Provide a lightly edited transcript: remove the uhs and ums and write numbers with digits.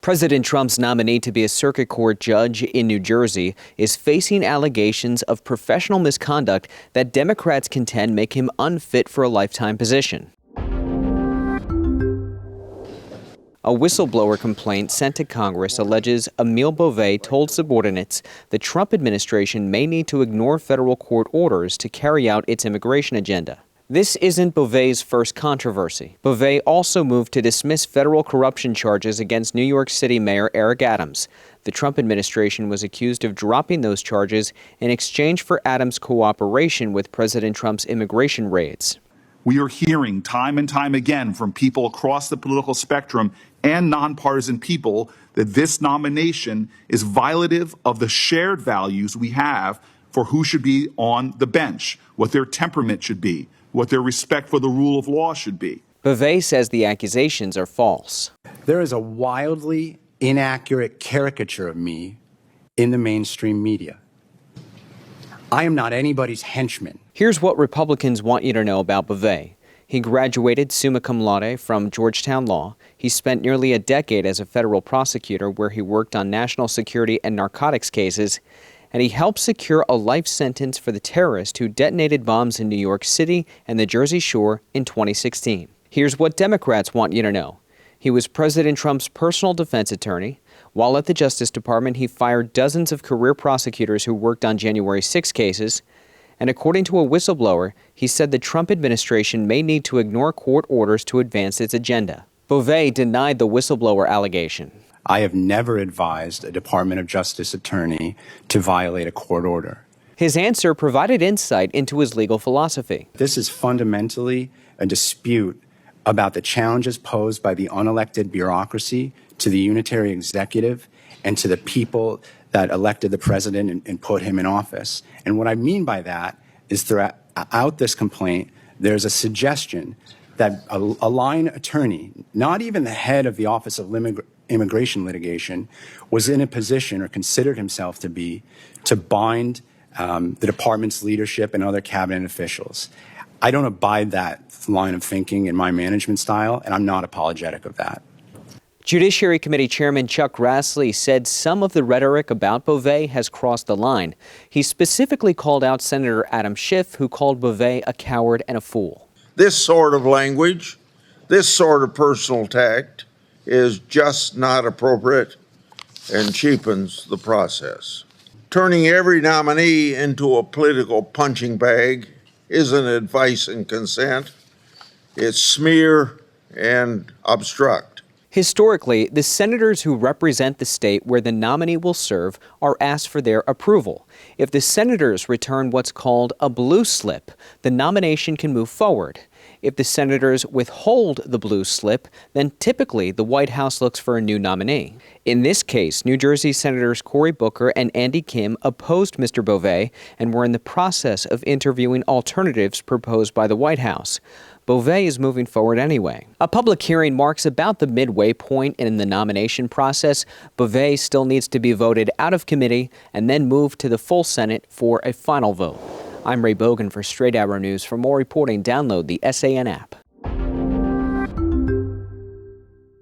President Trump's nominee to be a circuit court judge in New Jersey is facing allegations of professional misconduct that Democrats contend make him unfit for a lifetime position. A whistleblower complaint sent to Congress alleges Emil Bove told subordinates the Trump administration may need to ignore federal court orders to carry out its immigration agenda. This isn't Bove's first controversy. Bove also moved to dismiss federal corruption charges against New York City Mayor Eric Adams. The Trump administration was accused of dropping those charges in exchange for Adams' cooperation with President Trump's immigration raids. We are hearing time and time again from people across the political spectrum and nonpartisan people that this nomination is violative of the shared values we have for who should be on the bench, what their temperament should be, what their respect for the rule of law should be. Bove says the accusations are false. There is a wildly inaccurate caricature of me in the mainstream media. I am not anybody's henchman. Here's what Republicans want you to know about Bove. He graduated summa cum laude from Georgetown Law. He spent nearly a decade as a federal prosecutor where he worked on national security and narcotics cases. And he helped secure a life sentence for the terrorist who detonated bombs in New York City and the Jersey Shore in 2016. Here's what Democrats want you to know. He was President Trump's personal defense attorney. While at the Justice Department, he fired dozens of career prosecutors who worked on January 6 cases. And according to a whistleblower, he said the Trump administration may need to ignore court orders to advance its agenda. Bove denied the whistleblower allegation. I have never advised a Department of Justice attorney to violate a court order. His answer provided insight into his legal philosophy. This is fundamentally a dispute about the challenges posed by the unelected bureaucracy to the unitary executive and to the people that elected the president and put him in office. And what I mean by that is throughout this complaint, there's a suggestion that a line attorney, not even the head of the Office of Immigration Litigation, was in a position or considered himself to be to bind the department's leadership and other cabinet officials. I don't abide that line of thinking in my management style, and I'm not apologetic of that. Judiciary Committee Chairman Chuck Grassley said some of the rhetoric about Bove has crossed the line. He specifically called out Senator Adam Schiff, who called Bove a coward and a fool. This sort of language, this sort of personal tact is just not appropriate and cheapens the process. Turning every nominee into a political punching bag isn't advice and consent. It's smear and obstruct. Historically, the senators who represent the state where the nominee will serve are asked for their approval. If the senators return what's called a blue slip, the nomination can move forward. If the senators withhold the blue slip, then typically the White House looks for a new nominee. In this case, New Jersey Senators Cory Booker and Andy Kim opposed Mr. Bove and were in the process of interviewing alternatives proposed by the White House. Bove is moving forward anyway. A public hearing marks about the midway point in the nomination process. Bove still needs to be voted out of committee and then moved to the full Senate for a final vote. I'm Ray Bogan for Straight Arrow News. For more reporting, download the SAN app.